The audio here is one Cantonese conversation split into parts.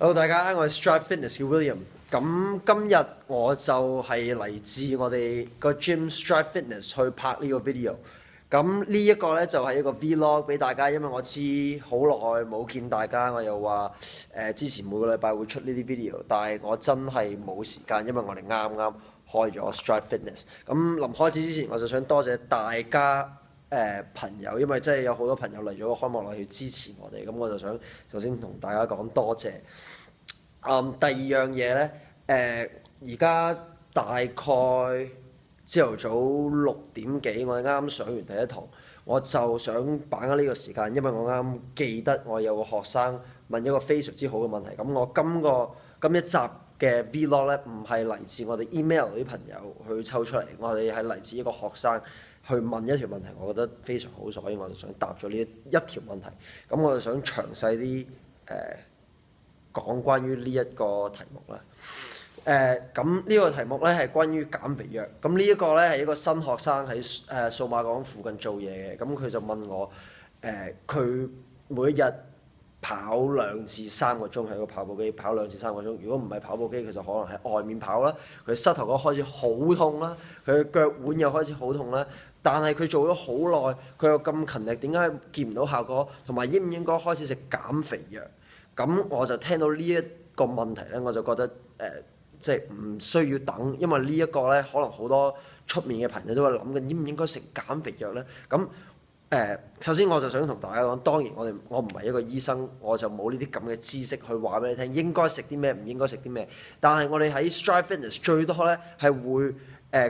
Hello，大家，我係 Strive Fitness 嘅 William。咁今日我就係嚟自我哋個 gym Strive Fitness 去拍呢個 video。咁呢一個咧就係一個 vlog 俾大家，因為我知好耐冇見大家，我又話之前每個禮拜會出呢啲 video，但係我真係冇時間，因為我哋啱啱開咗 Strive Fitness。咁臨開始之前，我就想多謝大家。朋友，因為真係有好多朋友嚟咗個開幕禮去支持我哋，咁我就想首先同大家講多謝。第二樣嘢咧，而家大概朝頭早6點幾，我哋啱啱上完第一堂，我就想把握呢個時間，因為我啱記得我有個學生問一個非常之好嘅問題，咁我今一集嘅 vlog 咧，唔係嚟自我哋 email 啲朋友去抽出嚟，我哋係嚟自一個學生。去問一條問題，我覺得非常好，所以我就想答咗呢一條問題。咁我就想詳細啲講關於呢一個題目啦。咁呢個題目咧係關於減肥藥。咁呢一個咧係一個新學生喺數碼港附近做嘢嘅。咁佢就問我佢每一日跑2至3個鐘喺個跑步機跑2至3個鐘。如果唔係跑步機，佢就可能喺外面跑啦。佢膝頭哥開始好痛啦，佢嘅腳腕又開始好痛啦。但係佢做咗好耐，佢又咁勤力，點解見唔到效果？同埋應唔應該開始食減肥藥？咁我就聽到呢一個問題咧，我就覺得即係唔需要等，因為呢一個咧可能好多出面嘅朋友都會諗緊應唔應該食減肥藥咧。咁首先我就想同大家講，當然我唔係一個醫生，我就冇呢啲咁嘅知識去話俾你聽，應該食啲咩，唔應該食啲咩。但係我哋喺 Strive Fitness 最多咧係會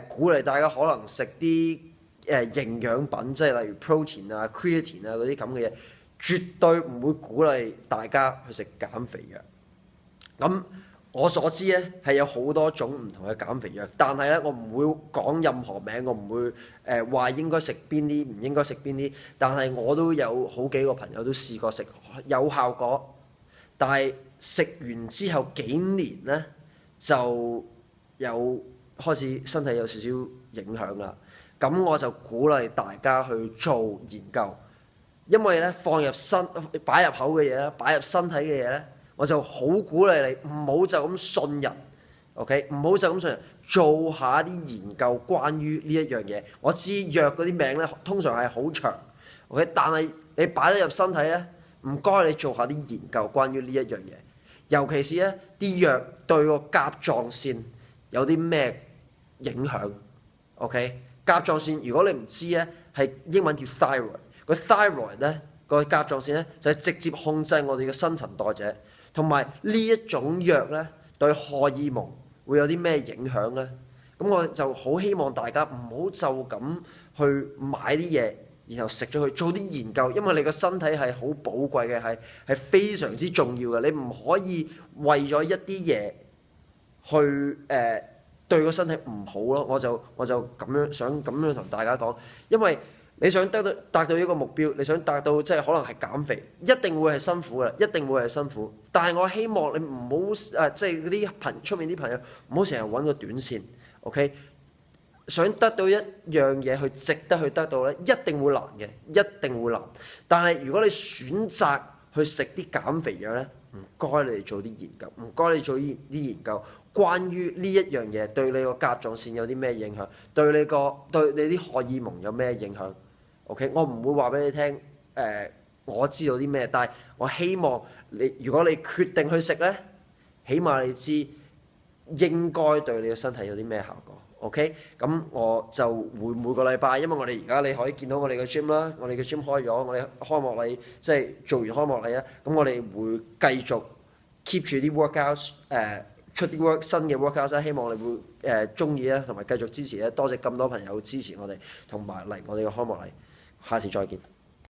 鼓勵大家可能食啲營養品，即係例如 protein 啊、creatine 啊嗰啲咁嘅嘢，絕對唔會鼓勵大家去食減肥藥。咁我所知咧係有好多種唔同嘅減肥藥，但係咧我唔會講任何名，我唔會話應該食邊啲，唔應該食邊啲。但係我都有好幾個朋友都試過食，有效果，但係食完之後幾年咧就有開始身體有少少影響啦。咁我就鼓勵大家去做研究，因為咧擺入口嘅嘢咧，擺入身體嘅嘢咧，我就好鼓勵你唔好就咁信人 ，OK？ 唔好就咁信人，做下啲研究關於呢一樣嘢。我知藥嗰啲名咧通常係好長 ，OK？ 但係你擺得入身體咧，唔該你做下啲研究關於呢一樣嘢，尤其是咧啲藥對個甲狀腺有啲咩影響 ，OK？甲狀腺如果你唔知咧，係英文叫 thyroid。個 thyroid 咧，個甲狀腺咧就係直接控制我哋嘅新陳代謝，同埋呢一種藥咧對荷爾蒙會有啲咩影響咧？咁我就好希望大家唔好就咁去買啲嘢，然後食咗佢，做啲研究，因為你個身體係好寶貴嘅，係非常之重要嘅。你唔可以為咗一啲嘢去對個身體唔好咯，我就咁樣想咁樣同大家講，因為你想達到一個目標，你想達到即係可能係減肥，一定會係辛苦嘅，一定會係辛苦。但係我希望你唔好即係嗰啲出面啲朋友唔好成日揾個短線 ，OK？ 想得到一樣嘢去值得去得到咧，一定會難嘅，一定會難。但係如果你選擇去食啲減肥藥咧，唔該你哋做啲研究，唔該你做啲研究。關於呢一樣嘢對你個甲狀腺有啲咩影響，對你啲荷爾蒙有咩影響 ？OK， 我唔會話俾你聽，我知道啲咩，但係我希望如果你決定去食咧，起碼你知應該對你嘅身體有啲咩效果。OK， 咁我就會每個禮拜，因為我哋而家你可以見到我哋嘅 gym 啦，我哋嘅 gym 開咗，我哋開幕禮即係做完開幕禮啊，咁我哋會繼續 keep 住啲 workouts 出啲新嘅 workout 希望你會中意啦，同埋繼續支持咧。多謝咁多朋友支持我哋，同埋嚟我哋嘅開幕禮，下次再見。